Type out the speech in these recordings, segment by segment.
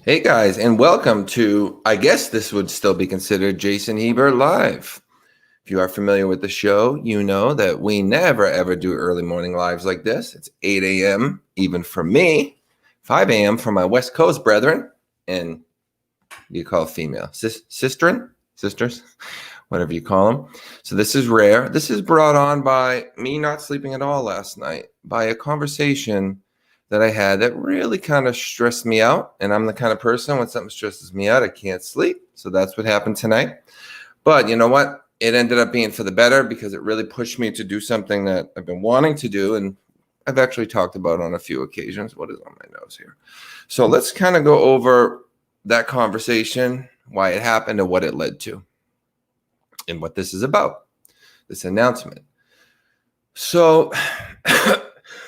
Hey guys, and welcome to, I guess this would still be considered Jason Hebert Live. If you are familiar with the show, you know that we never ever do early morning lives like this. It's 8 a.m. even for me, 5 a.m. for my West Coast brethren, and you call female, sisters, whatever you call them. So this is rare. This is brought on by me not sleeping at all last night, by a conversation that I had that really kind of stressed me out. And I'm the kind of person, when something stresses me out, I can't sleep. So that's what happened tonight. But you know what? It ended up being for the better because it really pushed me to do something that I've been wanting to do. And I've actually talked about on a few occasions. What is on my nose here? So let's kind of go over that conversation, why it happened, and what it led to, and what this is about, this announcement. So,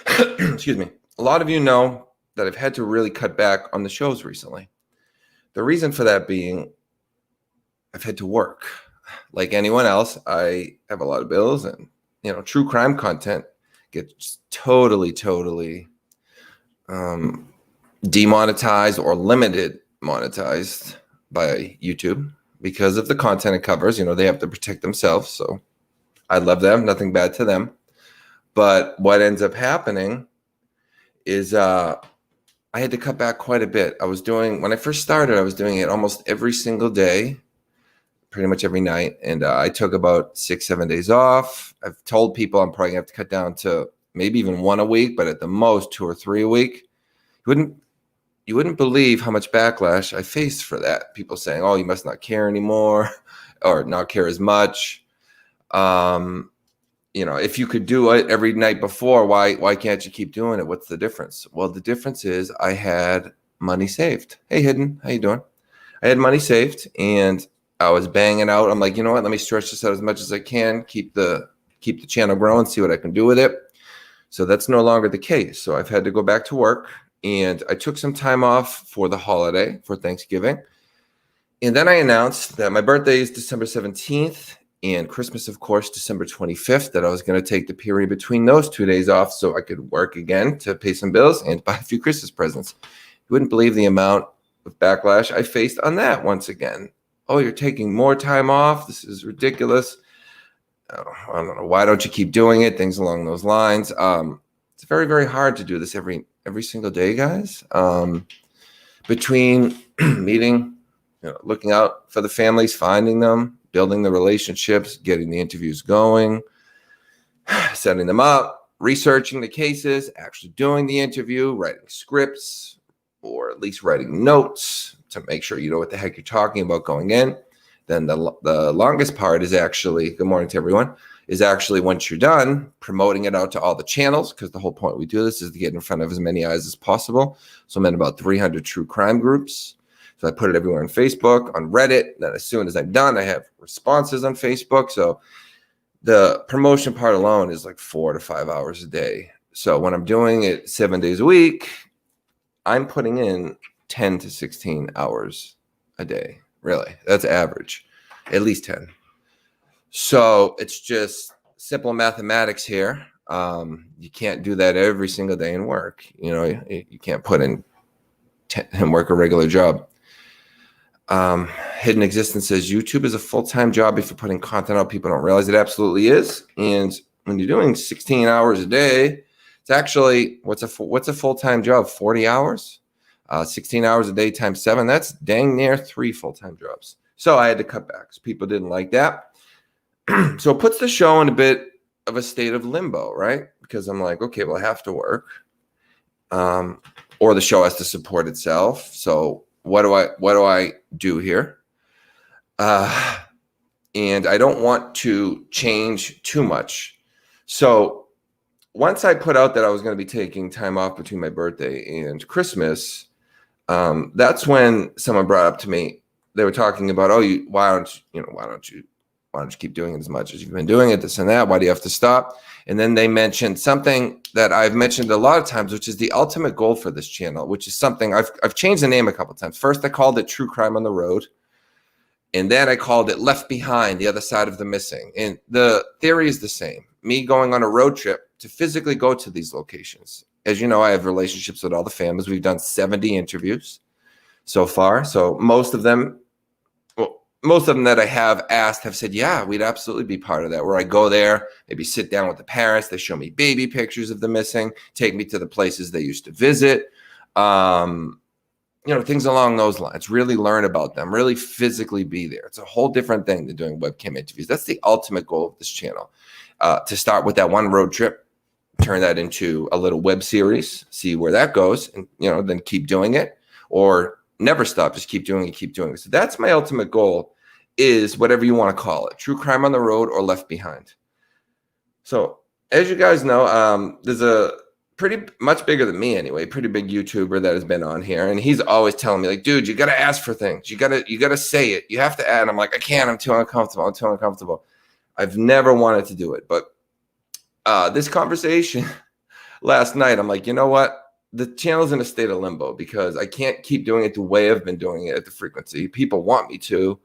excuse me. A lot of you know that I've had to really cut back on the shows recently. The reason for that being I've had to work. Like anyone else, I have a lot of bills, and true crime content gets totally demonetized or limited monetized by YouTube because of the content it covers. They have to protect themselves, so I love them, nothing bad to them. But what ends up happening is I had to cut back quite a bit. When I first started, I was doing it almost every single day, pretty much every night. And I took about 6-7 days off. I've told people I'm probably gonna have to cut down to maybe even one a week, but at the most 2 or 3 a week. You wouldn't believe how much backlash I faced for that. People saying, "Oh, you must not care anymore," or not care as much. If you could do it every night before, why can't you keep doing it? What's the difference? Well, the difference is I had money saved. Hey, Hidden, how you doing? I had money saved, and I was banging out. I'm like, you know what? Let me stretch this out as much as I can, keep the channel growing, see what I can do with it. So that's no longer the case. So I've had to go back to work, and I took some time off for the holiday, for Thanksgiving. And then I announced that my birthday is December 17th, and Christmas, of course, December 25th, that I was going to take the period between those 2 days off so I could work again to pay some bills and buy a few Christmas presents. You wouldn't believe the amount of backlash I faced on that once again. "Oh, you're taking more time off? This is ridiculous. I don't know. Why don't you keep doing it?" Things along those lines. It's very, very hard to do this every single day, guys. Between meeting, looking out for the families, finding them, building the relationships, getting the interviews going, setting them up, researching the cases, actually doing the interview, writing scripts, or at least writing notes to make sure you know what the heck you're talking about going in. Then the longest part is actually, good morning to everyone, is actually once you're done, promoting it out to all the channels, because the whole point we do this is to get in front of as many eyes as possible. So I'm in about 300 true crime groups. So I put it everywhere on Facebook, on Reddit. Then as soon as I'm done, I have responses on Facebook. So the promotion part alone is like 4 to 5 hours a day. So when I'm doing it 7 days a week, I'm putting in 10 to 16 hours a day. Really, that's average, at least 10. So it's just simple mathematics here. You can't do that every single day in work. You can't put in 10 and work a regular job. Hidden Existence says YouTube is a full-time job if you're putting content out. People don't realize it absolutely is. And when you're doing 16 hours a day, it's actually, what's a full-time job? 40 hours? 16 hours a day times 7, that's dang near 3 full-time jobs. So I had to cut back. So people didn't like that. So it puts the show in a bit of a state of limbo, right? Because I'm like, okay, well, I have to work. Or the show has to support itself. So what do I do here? And I don't want to change too much. So once I put out that I was going to be taking time off between my birthday and Christmas, that's when someone brought up to me, they were talking about, why don't you keep doing it as much as you've been doing it, this and that? Why do you have to stop? And then they mentioned something that I've mentioned a lot of times, which is the ultimate goal for this channel, which is something I've changed the name a couple of times. First, I called it True Crime on the Road. And then I called it Left Behind, the Other Side of the Missing. And the theory is the same. Me going on a road trip to physically go to these locations. As you know, I have relationships with all the families. We've done 70 interviews. so far. So most of them that I have asked have said, yeah, we'd absolutely be part of that, where I go there, maybe sit down with the parents. They show me baby pictures of the missing, take me to the places they used to visit. Things along those lines, really learn about them, really physically be there. It's a whole different thing than doing webcam interviews. That's the ultimate goal of this channel, to start with that one road trip, turn that into a little web series, see where that goes, and, then keep doing it, or never stop, just keep doing it. So that's my ultimate goal, is whatever you want to call it, true crime on the road or left behind. So as you guys know, there's a pretty much bigger than me anyway, pretty big YouTuber that has been on here, and he's always telling me, like, dude, you got to ask for things. You got to say it. You have to add. And I'm like, I can't. I'm too uncomfortable. I've never wanted to do it. But this conversation last night, I'm like, you know what? The channel's in a state of limbo because I can't keep doing it the way I've been doing it at the frequency people want me to.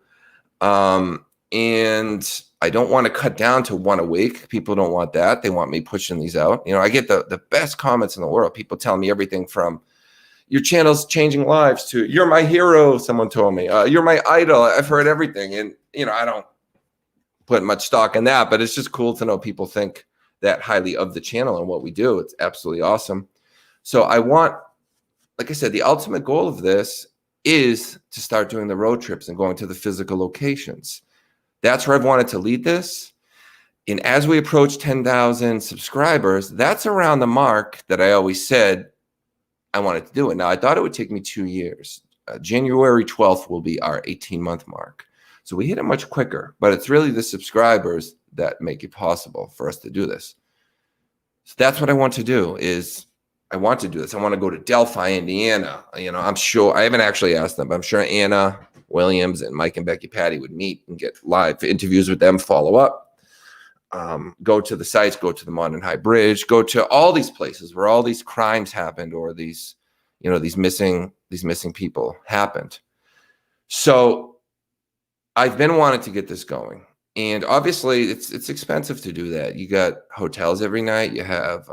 And I don't want to cut down to one a week. People don't want that. They want me pushing these out. I get the best comments in the world. People telling me everything from, your channel's changing lives, to, you're my hero. Someone told me, you're my idol. I've heard everything. And, I don't put much stock in that, but it's just cool to know people think that highly of the channel and what we do. It's absolutely awesome. So I want, like I said, the ultimate goal of this is to start doing the road trips and going to the physical locations. That's where I've wanted to lead this. And as we approach 10,000 subscribers, that's around the mark that I always said I wanted to do it. Now, I thought it would take me 2 years. January 12th will be our 18-month mark. So we hit it much quicker, but it's really the subscribers that make it possible for us to do this. So that's what I want to do, is I want to do this. I want to go to Delphi, Indiana. I'm sure, I haven't actually asked them, but I'm sure Anna Williams and Mike and Becky Patty would meet and get live interviews with them, follow up, go to the sites, go to the Modern High Bridge, go to all these places where all these crimes happened, or these missing people happened. So I've been wanting to get this going. And obviously it's expensive to do that. You got hotels every night. You have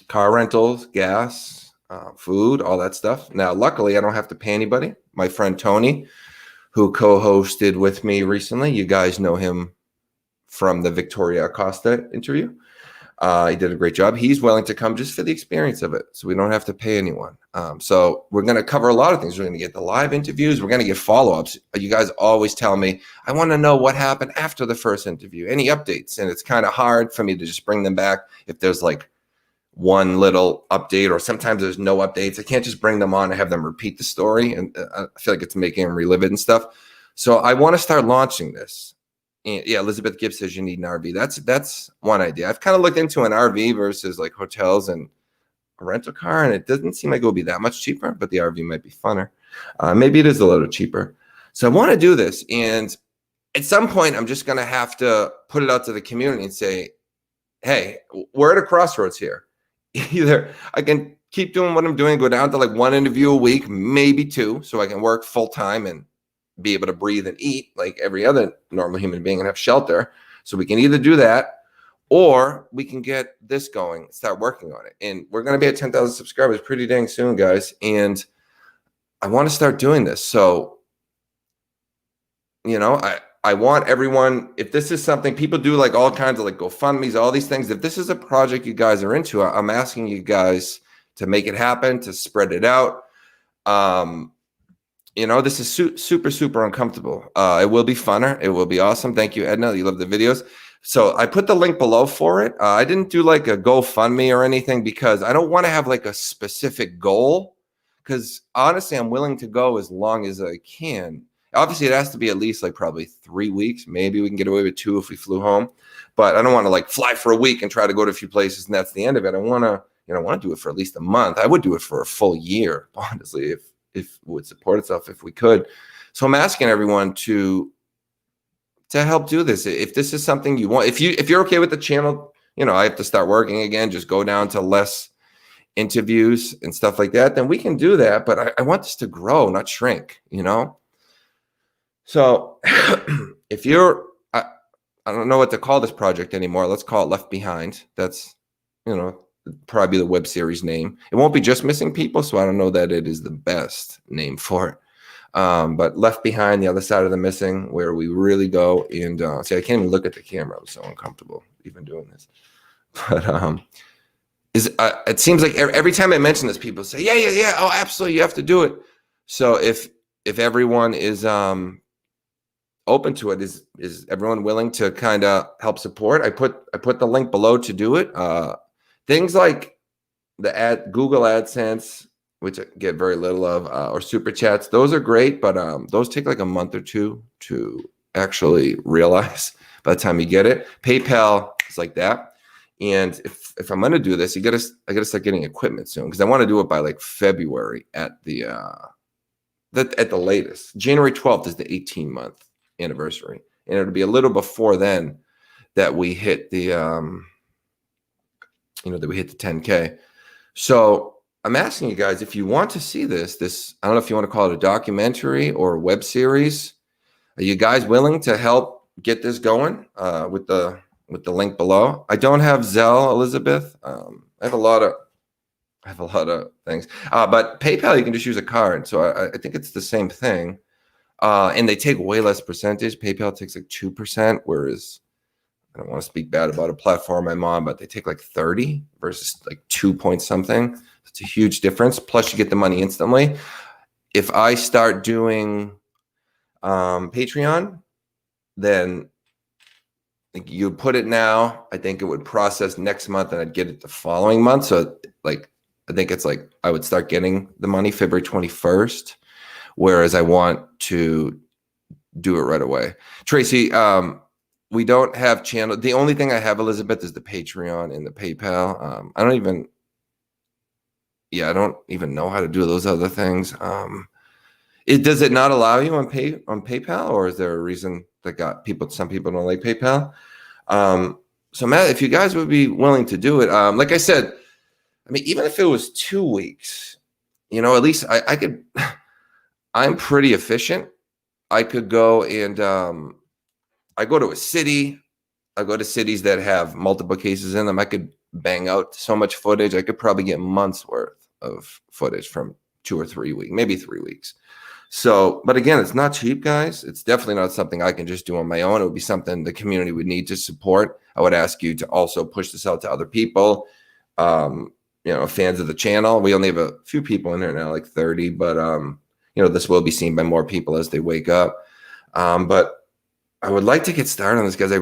car rentals, gas, food, all that stuff. Now, luckily, I don't have to pay anybody. My friend Tony, who co-hosted with me recently, you guys know him from the Victoria Acosta interview. He did a great job. He's willing to come just for the experience of it, so we don't have to pay anyone. So we're going to cover a lot of things. We're going to get the live interviews. We're going to get follow-ups. You guys always tell me, I want to know what happened after the first interview, any updates. And it's kind of hard for me to just bring them back if there's like one little update, or sometimes there's no updates. I can't just bring them on and have them repeat the story. And I feel like it's making them relive it and stuff. So I want to start launching this. And yeah, Elizabeth Gibbs says you need an RV. That's one idea. I've kind of looked into an RV versus like hotels and a rental car, and it doesn't seem like it will be that much cheaper, but the RV might be funner. Maybe it is a little cheaper. So I want to do this. And at some point, I'm just going to have to put it out to the community and say, hey, we're at a crossroads here. Either I can keep doing what I'm doing, go down to like one interview a week, maybe two, so I can work full time and be able to breathe and eat like every other normal human being and have shelter. So we can either do that, or we can get this going, start working on it. And we're going to be at 10,000 subscribers pretty dang soon, guys. And I want to start doing this. So, I want everyone, if this is something people do, like all kinds of like GoFundMe's, all these things, if this is a project you guys are into, I'm asking you guys to make it happen, to spread it out. This is super, super uncomfortable. It will be funner. It will be awesome. Thank you, Edna. You love the videos. So I put the link below for it. I didn't do like a GoFundMe or anything because I don't want to have like a specific goal, because honestly, I'm willing to go as long as I can. Obviously, it has to be at least like probably 3 weeks. Maybe we can get away with 2 if we flew home. But I don't want to like fly for a week and try to go to a few places and that's the end of it. I want to do it for at least a month. I would do it for a full year, honestly, if it would support itself, if we could. So I'm asking everyone to help do this. If this is something you want, if you're okay with the channel, I have to start working again, just go down to less interviews and stuff like that, then we can do that. But I want this to grow, not shrink, So if you're, I don't know what to call this project anymore. Let's call it Left Behind. That's, probably the web series name. It won't be just missing people, so I don't know that it is the best name for it. But Left Behind, the other side of the missing, where we really go and see, I can't even look at the camera. I'm so uncomfortable even doing this. But it seems like every time I mention this, people say, yeah, oh, absolutely, you have to do it. So if everyone is open to it, is everyone willing to kind of help support? I put the link below to do it. Things like the Google AdSense, which I get very little of, or super chats, those are great, but those take like a month or two to actually realize by the time you get it. PayPal is like that. And if I'm going to do this, I got to start getting equipment soon, because I want to do it by like February at the latest. January 12th is the 18-month anniversary, and it'll be a little before then that we hit the that we hit the 10K. So I'm asking you guys, if you want to see this, I don't know if you want to call it a documentary or a web series. Are you guys willing to help get this going with the link below? I don't have Zelle, Elizabeth. I have a lot of things, but PayPal, you can just use a card. So I think it's the same thing, and they take way less percentage. PayPal takes like 2%, whereas I don't want to speak bad about a platform I'm on, but they take like 30 versus like 2 point something. It's a huge difference. Plus, you get the money instantly. If I start doing Patreon, then you put it now. I think it would process next month, and I'd get it the following month. So, like, I think it's like I would start getting the money February 21st, whereas I want to do it right away. Tracy, we don't have channel. The only thing I have, Elizabeth, is the Patreon and the PayPal. I don't even know how to do those other things. Does it not allow you on PayPal, or is there a reason that some people don't like PayPal? So Matt, if you guys would be willing to do it, like I said, I mean, even if it was 2 weeks, at least I could. I'm pretty efficient. I could go and I go to a city. I go to cities that have multiple cases in them. I could bang out so much footage. I could probably get months worth of footage from 2 or 3 weeks, maybe 3 weeks. So, but again, it's not cheap, guys. It's definitely not something I can just do on my own. It would be something the community would need to support. I would ask you to also push this out to other people, fans of the channel. We only have a few people in here now, like 30, but this will be seen by more people as they wake up. But I would like to get started on this, guys. I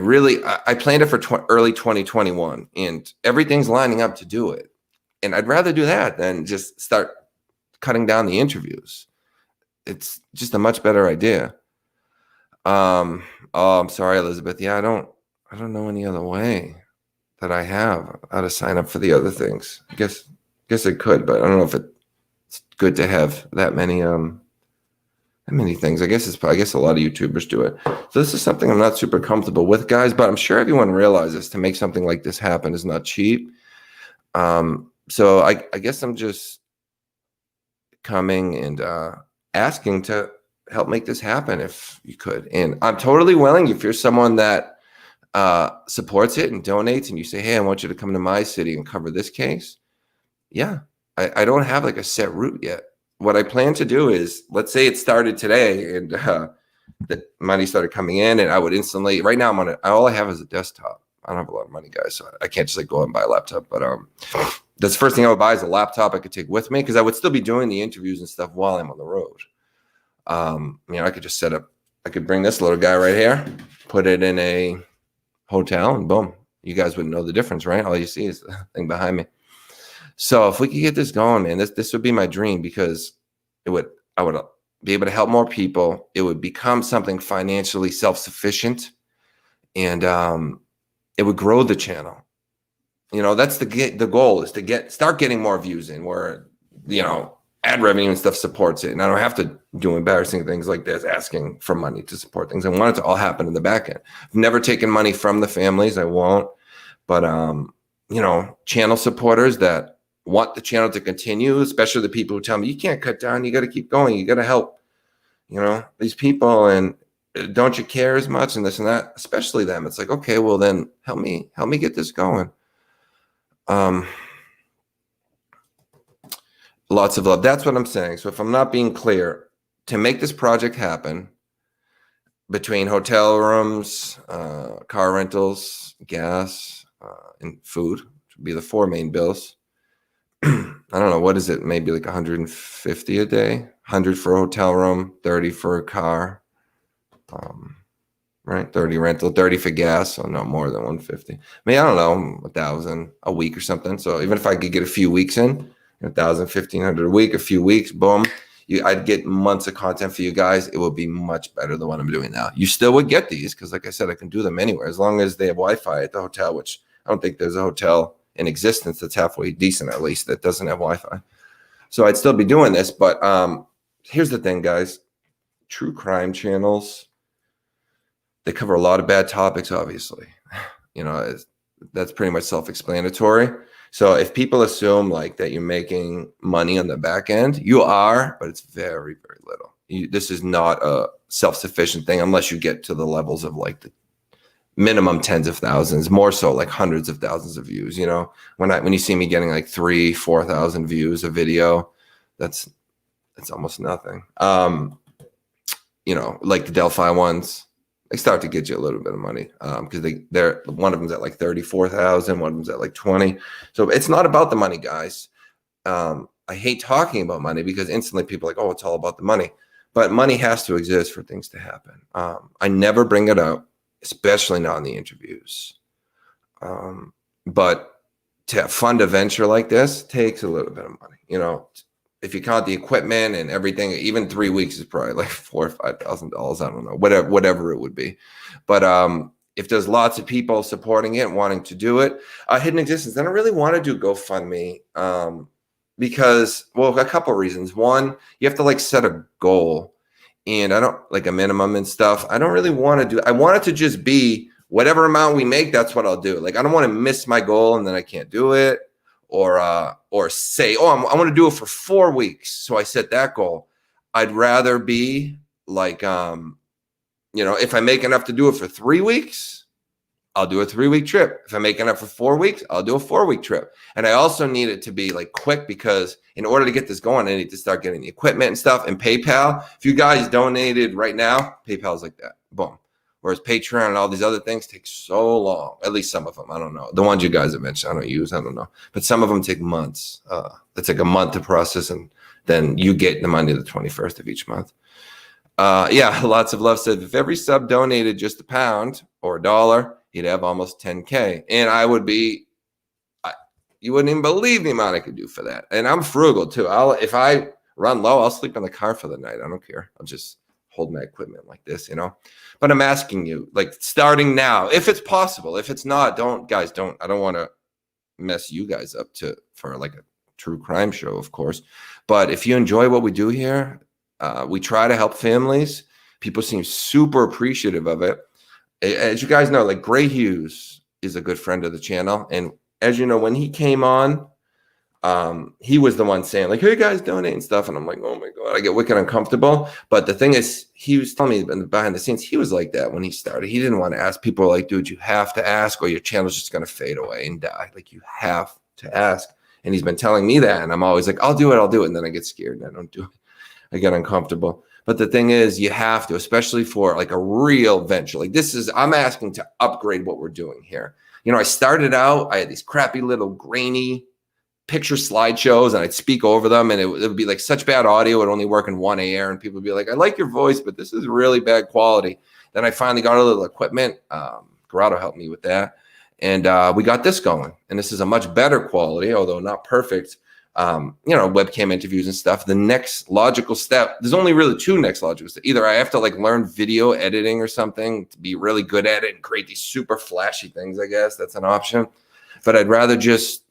planned it for early 2021, and everything's lining up to do it. And I'd rather do that than just start cutting down the interviews. It's just a much better idea. Oh, I'm sorry, Elizabeth. Yeah, I don't know any other way that I have how to sign up for the other things. I guess I could, but I don't know if it's good to have that many things. I guess a lot of YouTubers do it. So this is something I'm not super comfortable with, guys, but I'm sure everyone realizes to make something like this happen is not cheap. So I guess I'm just coming and asking to help make this happen if you could. And I'm totally willing, if you're someone that supports it and donates, and you say, hey, I want you to come to my city and cover this case. Yeah, I don't have like a set route yet. What I plan to do is, let's say it started today and the money started coming in, and I would instantly, right now all I have is a desktop. I don't have a lot of money, guys, so I can't just like go out and buy a laptop. But that's the first thing I would buy is a laptop I could take with me, because I would still be doing the interviews and stuff while I'm on the road. I could just I could bring this little guy right here, put it in a hotel, and boom, you guys wouldn't know the difference, right? All you see is the thing behind me. So if we could get this going, man, this would be my dream, because I would be able to help more people. It would become something financially self-sufficient, and it would grow the channel. That's the goal, is to start getting more views in, where ad revenue and stuff supports it, and I don't have to do embarrassing things like this, asking for money to support things. I want it to all happen in the back end. I've never taken money from the families. I won't. But channel supporters that want the channel to continue, especially the people who tell me, you can't cut down, you got to keep going, you got to help these people, and don't you care as much, and this and that, especially them. It's like, okay, well then help me get this going. lots of love. That's what I'm saying. So if I'm not being clear, to make this project happen, between hotel rooms, car rentals, gas, and food, which would be the 4 main bills. I don't know, what is it? Maybe like 150 a day, 100 for a hotel room, 30 for a car, right? 30 rental, 30 for gas, so no more than 150. I mean, I don't know, 1,000 a week or something. So even if I could get a few weeks in, 1,000, 1,500 a week, a few weeks, boom. I'd get months of content for you guys. It would be much better than what I'm doing now. You still would get these because, like I said, I can do them anywhere as long as they have Wi-Fi at the hotel, which I don't think there's a hotel in existence that's halfway decent, at least, that doesn't have Wi-Fi. So I'd still be doing this. But here's the thing, guys. True crime channels, they cover a lot of bad topics, obviously. That's pretty much self-explanatory. So if people assume like that you're making money on the back end, you are, but it's very, very little. This is not a self-sufficient thing unless you get to the levels of like the minimum tens of thousands, more so like hundreds of thousands of views. When you see me getting like 3,000, 4,000 views a video, that's almost nothing. Like the Delphi ones, they start to get you a little bit of money because they're one of them's at like 34,000, one of them's at like 20. So it's not about the money, guys. I hate talking about money because instantly people are like, oh, it's all about the money. But money has to exist for things to happen. I never bring it up, especially not in the interviews. But to fund a venture like this takes a little bit of money. If you count the equipment and everything, even 3 weeks is probably like $4,000 or $5,000. I don't know, whatever it would be. But if there's lots of people supporting it, wanting to do it, hidden existence, I don't really want to do GoFundMe because, well, a couple of reasons. One, you have to like set a goal, and I don't like a minimum and stuff. I don't really want to do. I want it to just be whatever amount we make. That's what I'll do. Like I don't want to miss my goal and then I can't do it. Or say, oh, I want to do it for 4 weeks. So I set that goal. I'd rather be like, if I make enough to do it for 3 weeks, I'll do a 3-week trip. If I make enough for 4 weeks, I'll do a 4-week trip. And I also need it to be like quick because in order to get this going, I need to start getting the equipment and stuff. And PayPal, if you guys donated right now, PayPal's like that. Boom. Whereas Patreon and all these other things take so long. At least some of them. I don't know. The ones you guys have mentioned, I don't use. I don't know. But some of them take months. It's like a month to process, and then you get the money the 21st of each month. Lots of love said, if every sub donated just £1 or $1, you'd have almost 10K. And I would be, you wouldn't even believe the amount I could do for that. And I'm frugal too. If I run low, I'll sleep in the car for the night. I don't care. I'll just hold my equipment like this, But I'm asking you, like starting now, if it's possible. If it's not, I don't want to mess you guys up for like a true crime show, of course. But if you enjoy what we do here, we try to help families. People seem super appreciative of it. As you guys know, like Gray Hughes is a good friend of the channel. And as you know, when he came on, he was the one saying like, hey guys, donate and stuff. And I'm like, oh my God, I get wicked uncomfortable. But the thing is, he was telling me behind the scenes, he was like that when he started. He didn't want to ask. People were like, dude, you have to ask or your channel's just going to fade away and die. Like you have to ask. And he's been telling me that. And I'm always like, I'll do it. And then I get scared and I don't do it. I get uncomfortable. But the thing is, you have to, especially for like a real venture. Like I'm asking to upgrade what we're doing here. I started out, I had these crappy little grainy picture slideshows and I'd speak over them and it would be like such bad audio. It would only work in one ear and people would be like, I like your voice, but this is really bad quality. Then I finally got a little equipment. Corrado helped me with that. And we got this going. And this is a much better quality, although not perfect. Webcam interviews and stuff. The next logical step, there's only really 2 next logical steps. Either I have to like learn video editing or something to be really good at it and create these super flashy things, I guess that's an option. But I'd rather just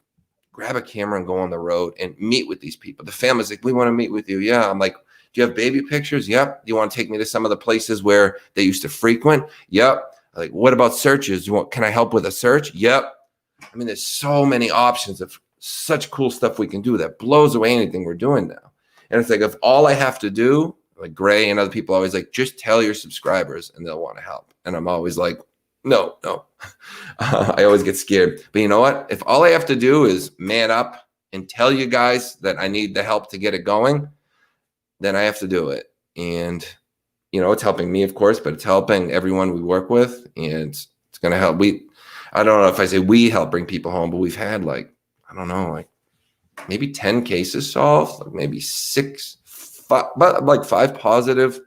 grab a camera and go on the road and meet with these people. The family's like, we want to meet with you. Yeah. I'm like, do you have baby pictures? Yep. Do you want to take me to some of the places where they used to frequent? Yep. Like, what about searches? Can I help with a search? Yep. I mean, there's so many options of such cool stuff we can do that blows away anything we're doing now. And it's like, if all I have to do, like Gray and other people always like, just tell your subscribers and they'll want to help. And I'm always like, no. I always get scared. But you know what? If all I have to do is man up and tell you guys that I need the help to get it going, then I have to do it. And, it's helping me, of course, but it's helping everyone we work with. And it's going to help. I don't know if I say we help bring people home, but we've had maybe 10 cases solved, like maybe 5 positive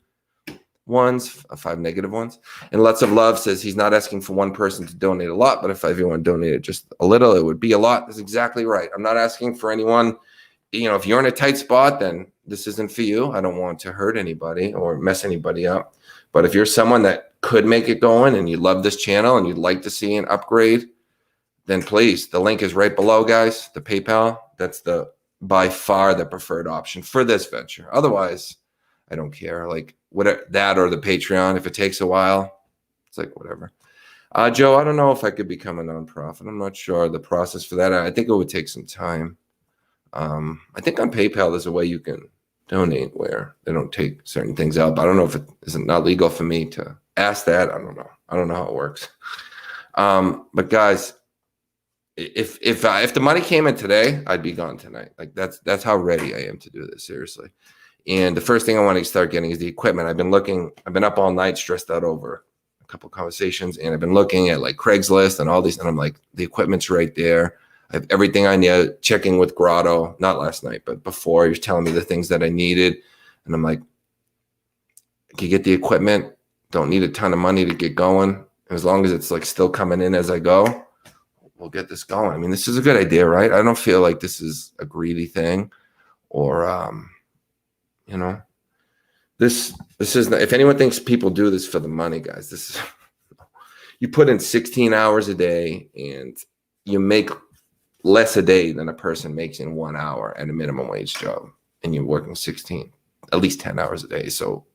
ones, 5 negative ones. And Lots of Love says he's not asking for one person to donate a lot, but if everyone donated just a little, it would be a lot. That's exactly right. I'm not asking for anyone. If you're in a tight spot, then this isn't for you. I don't want to hurt anybody or mess anybody up. But if you're someone that could make it going and you love this channel and you'd like to see an upgrade, then please, the link is right below, guys. The PayPal, that's by far the preferred option for this venture. Otherwise, I don't care. Like that or the Patreon. If it takes a while, it's like whatever. Joe, I don't know if I could become a nonprofit. I'm not sure the process for that. I think it would take some time. I think on PayPal there's a way you can donate where they don't take certain things out. But I don't know if it isn't not legal for me to ask that. I don't know. I don't know how it works. But guys, if the money came in today, I'd be gone tonight. Like that's how ready I am to do this, seriously. And the first thing I want to start getting is the equipment. I've been up all night, stressed out over a couple of conversations, and I've been looking at like Craigslist and all these, and I'm like, the equipment's right there. I have everything I need. Checking with Grotto, not last night, but before, he was telling me the things that I needed, and I'm like, I can get the equipment. Don't need a ton of money to get going. As long as it's like still coming in as I go, we'll get this going. I mean, this is a good idea, right? I don't feel like this is a greedy thing, or this is not, if anyone thinks people do this for the money, guys, this is you put in 16 hours a day and you make less a day than a person makes in 1 hour at a minimum wage job, and you're working at least 10 hours a day. So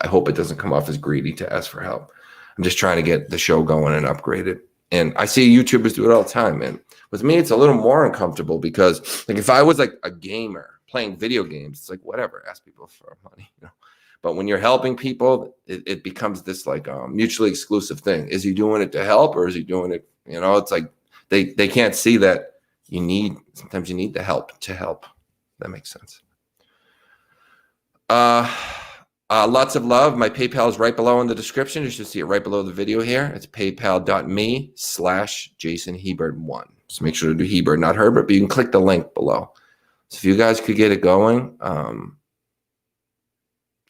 I hope it doesn't come off as greedy to ask for help. I'm just trying to get the show going and upgrade it. And I see YouTubers do it all the time. And with me, it's a little more uncomfortable because like if I was like a gamer playing video games, it's like, whatever, ask people for money, But when you're helping people, it becomes this like mutually exclusive thing. Is he doing it to help, or is he doing it? It's like they can't see that sometimes you need the help to help. That makes sense. Lots of love. My PayPal is right below in the description. You should see it right below the video here. It's paypal.me/JasonHebert1. So make sure to do Hebert, not Herbert, but you can click the link below. So if you guys could get it going,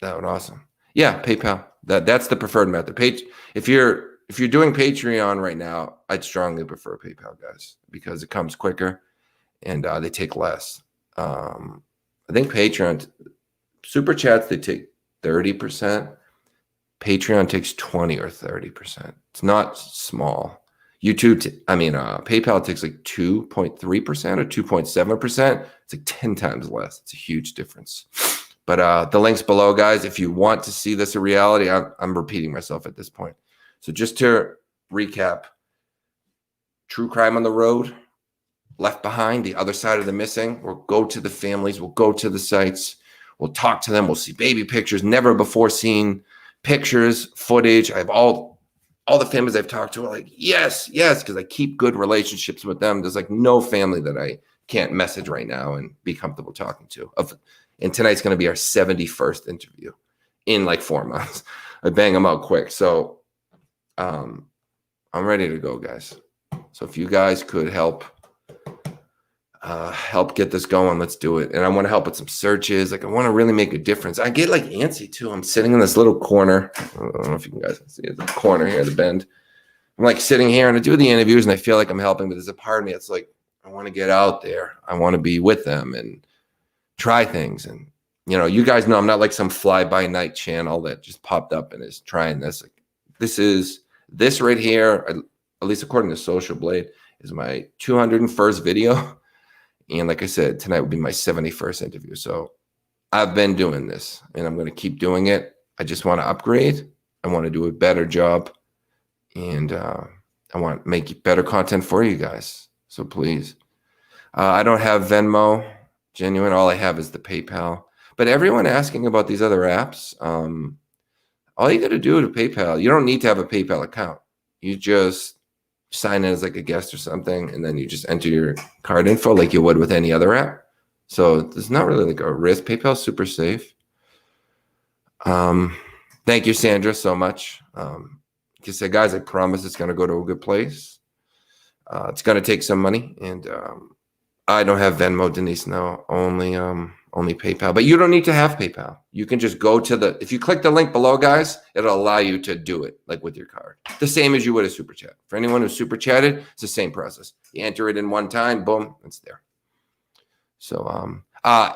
that would be awesome. Yeah, PayPal. That's the preferred method. If you're doing Patreon right now, I'd strongly prefer PayPal, guys, because it comes quicker and they take less. I think Patreon super chats, they take 30%. Patreon takes 20 or 30%. It's not small. PayPal takes like 2.3% or 2.7%. It's like 10 times less. It's a huge difference. But the link's below, guys. If you want to see this a reality, I'm repeating myself at this point. So just to recap, True Crime on the Road, Left Behind, The Other Side of the Missing. We'll go to the families. We'll go to the sites. We'll talk to them. We'll see baby pictures, never before seen pictures, footage. I have all the families I've talked to are like, yes, because I keep good relationships with them. There's like no family that I can't message right now and be comfortable talking to. And tonight's going to be our 71st interview in like 4 months. I bang them out quick. So I'm ready to go, guys. So if you guys could help get this going, let's do it. And I want to help with some searches. Like I want to really make a difference. I get like antsy too. I'm sitting in this little corner. I don't know if you guys can see it, the corner here, the bend. I'm like sitting here and I do the interviews and I feel like I'm helping, but there's a part of me that's like, I want to get out there. I want to be with them and try things. And you guys know I'm not like some fly-by-night channel that just popped up and is trying this. Like this right here, at least according to Social Blade, is my 201st video. And like I said, tonight will be my 71st interview. So I've been doing this and I'm going to keep doing it. I just want to upgrade. I want to do a better job. And I want to make better content for you guys. So please. I don't have Venmo, Genuine. All I have is the PayPal. But everyone asking about these other apps, all you got to do to PayPal, you don't need to have a PayPal account. You just sign in as like a guest or something, and then you just enter your card info like you would with any other app. So there's not really like a risk. PayPal's super safe. Thank you, Sandra, so much. Like I said, guys, I promise it's going to go to a good place. It's going to take some money, and I don't have Venmo, Denise. No, only PayPal. But you don't need to have PayPal. You can just go to if you click the link below, guys, it'll allow you to do it like with your card. The same as you would a super chat. For anyone who's super chatted, it's the same process. You enter it in one time, boom, it's there. So,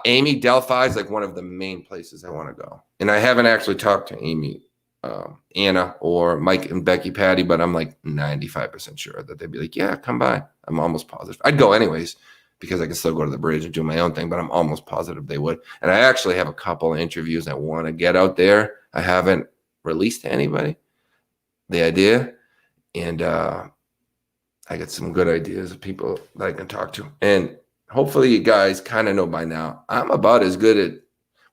Amy, Delphi is like one of the main places I want to go. And I haven't actually talked to Amy, Anna, or Mike and Becky Patty, but I'm like 95% sure that they'd be like, yeah, come by. I'm almost positive. I'd go anyways because I can still go to the bridge and do my own thing, but I'm almost positive they would. And I actually have a couple of interviews I want to get out there. I haven't released to anybody the idea. And I got some good ideas of people that I can talk to. And hopefully you guys kind of know by now, I'm about as good at,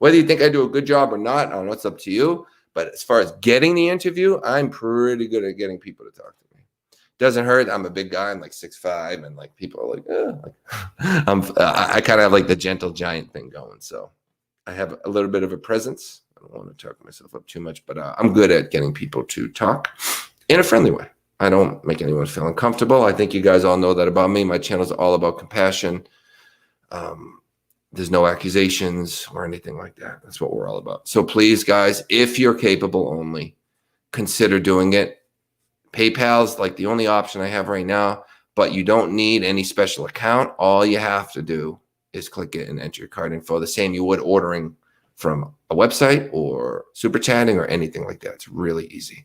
whether you think I do a good job or not, I don't know, it's up to you. But as far as getting the interview, I'm pretty good at getting people to talk to me. Doesn't hurt. I'm a big guy. I'm like 6'5", and like people are like, I kind of have like the gentle giant thing going. So I have a little bit of a presence. I don't want to talk myself up too much, but I'm good at getting people to talk in a friendly way. I don't make anyone feel uncomfortable. I think you guys all know that about me. My channel is all about compassion. There's no accusations or anything like that. That's what we're all about. So please, guys, if you're capable only, consider doing it. PayPal's like the only option I have right now, but you don't need any special account. All you have to do is click it and enter your card info, the same you would ordering from a website or super chatting or anything like that. It's really easy.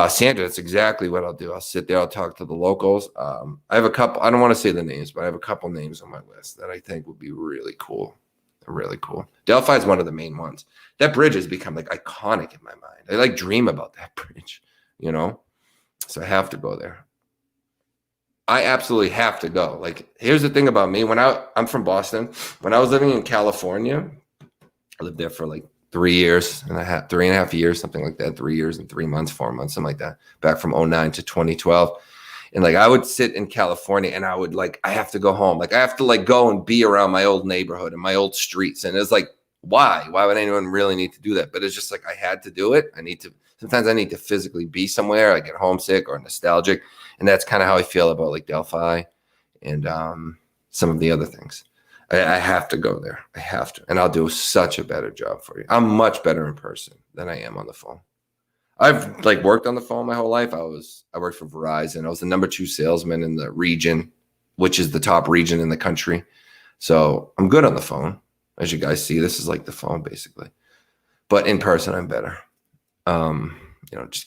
Sandra, that's exactly what I'll do. I'll sit there. I'll talk to the locals. I have a couple. I don't want to say the names, but I have a couple names on my list that I think would be really cool. Really cool. Delphi is one of the main ones. That bridge has become like iconic in my mind. I like dream about that bridge, you know? So I have to go there. I absolutely have to go. Like, here's the thing about me. I'm from Boston. When I was living in California, I lived there for like 3 years and 3.5 years, something like that. 3 years and 3 months, 4 months, something like that. Back from 2009 to 2012. And like, I would sit in California and I would like, I have to go home. Like I have to like go and be around my old neighborhood and my old streets. And it's like, why would anyone really need to do that? But it's just like, I had to do it. Sometimes I need to physically be somewhere. I get homesick or nostalgic. And that's kind of how I feel about like Delphi and some of the other things. I have to go there. I have to. And I'll do such a better job for you. I'm much better in person than I am on the phone. I've like worked on the phone my whole life. I worked for Verizon. I was the #2 salesman in the region, which is the top region in the country. So I'm good on the phone. As you guys see, this is like the phone basically. But in person, I'm better. Just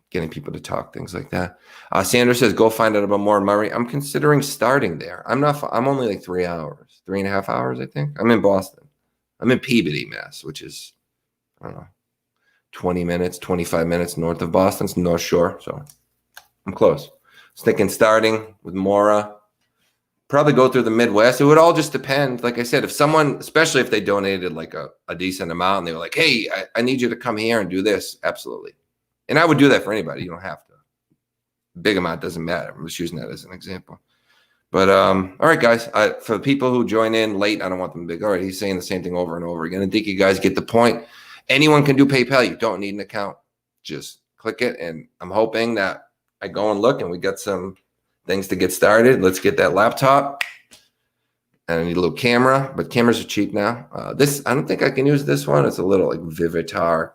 getting people to talk, things like that. Sandra says, go find out about more in Murray. I'm considering starting there. I'm only like 3 hours, 3.5 hours, I think. I'm in Boston. I'm in Peabody, Mass, which is, I don't know, 20 minutes, 25 minutes north of Boston. It's North Shore. So I'm close. I was thinking starting with Mora, probably go through the Midwest. It would all just depend. Like I said, if someone, especially if they donated like a decent amount and they were like, hey, I need you to come here and do this. Absolutely. And I would do that for anybody. You don't have to. Big amount doesn't matter. I'm just using that as an example. But all right, guys. For the people who join in late, I don't want them to be all right. He's saying the same thing over and over again. I think you guys get the point. Anyone can do PayPal. You don't need an account. Just click it. And I'm hoping that I go and look and we got some things to get started. Let's get that laptop. And I need a little camera, but cameras are cheap now. I don't think I can use this one. It's a little like Vivitar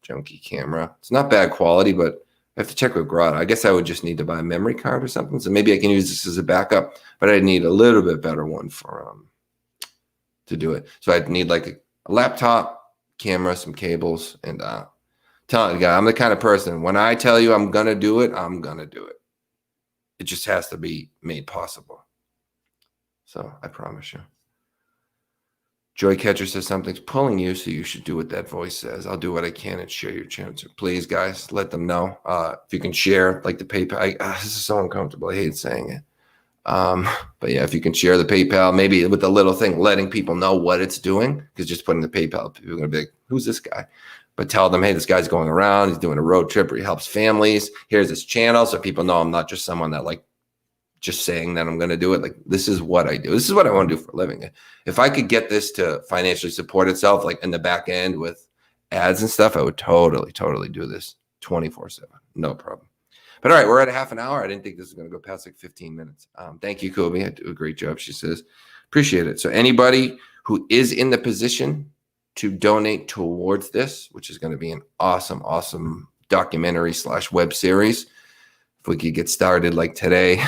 junky camera. It's not bad quality, but I have to check with Grata. I guess I would just need to buy a memory card or something. So maybe I can use this as a backup, but I'd need a little bit better one for to do it. So I'd need like a laptop, camera, some cables, and telling you guys, I'm the kind of person, when I tell you I'm gonna do it, I'm gonna do it. It just has to be made possible. So I promise you. Joy Catcher says something's pulling you, so you should do what that voice says. I'll do what I can and share your channel. Please, guys, let them know. If you can share, like the PayPal. This is so uncomfortable. I hate saying it. But yeah, if you can share the PayPal, maybe with a little thing, letting people know what it's doing, because just putting the PayPal, people are going to be like, who's this guy? But tell them, hey, this guy's going around. He's doing a road trip where he helps families. Here's his channel. So people know I'm not just someone that like just saying that I'm going to do it. Like, this is what I do. This is what I want to do for a living. If I could get this to financially support itself, like in the back end with ads and stuff, I would totally do this 24/7. No problem. But all right, we're at a half an hour. I didn't think this was going to go past like 15 minutes. Thank you, Kobe. I do a great job, she says. Appreciate it. So anybody who is in the position to donate towards this, which is going to be an awesome documentary / web series, if we could get started like today,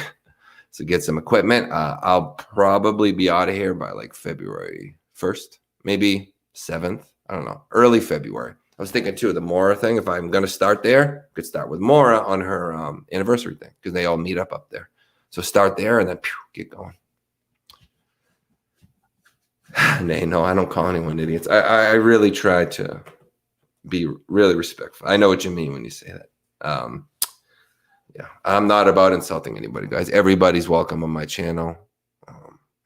so get some equipment, I'll probably be out of here by like February 1st, maybe 7th. I don't know, early February. I was thinking too, the Mora thing, if I'm going to start there, I could start with Mora on her anniversary thing, because they all meet up there. So start there and then get going. Nay, no, I don't call anyone idiots. I really try to be really respectful. I know what you mean when you say that. Yeah, I'm not about insulting anybody, guys. Everybody's welcome on my channel.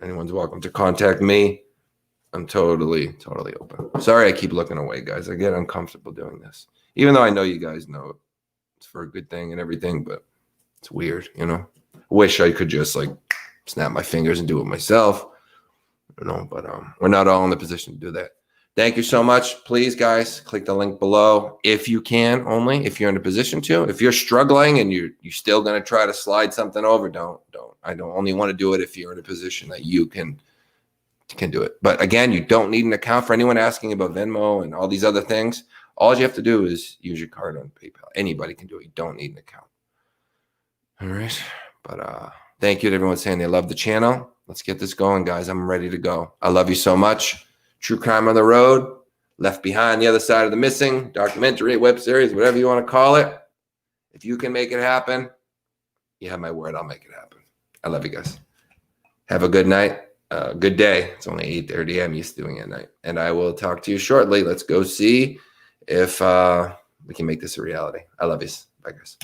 Anyone's welcome to contact me. I'm totally open. Sorry, I keep looking away, guys. I get uncomfortable doing this, even though I know you guys know it's for a good thing and everything, but it's weird, you know. Wish I could just like snap my fingers and do it myself, you know. But we're not all in the position to do that. Thank you so much. Please, guys, click the link below if you can. Only if you're in a position to. If you're struggling and you're still going to try to slide something over, don't. I don't only want to do it if you're in a position that you can do it. But again, you don't need an account. For anyone asking about Venmo and all these other things, all you have to do is use your card on PayPal. Anybody can do it. You don't need an account. All right. But thank you to everyone saying they love the channel. Let's get this going, guys. I'm ready to go. I love you so much. True Crime on the Road, Left Behind, The Other Side of the Missing, documentary, web series, whatever you want to call it. If you can make it happen, you have my word. I'll make it happen. I love you guys. Have a good night. Good day. It's only 8:30. I'm used to doing it at night. And I will talk to you shortly. Let's go see if we can make this a reality. I love you. Bye, guys.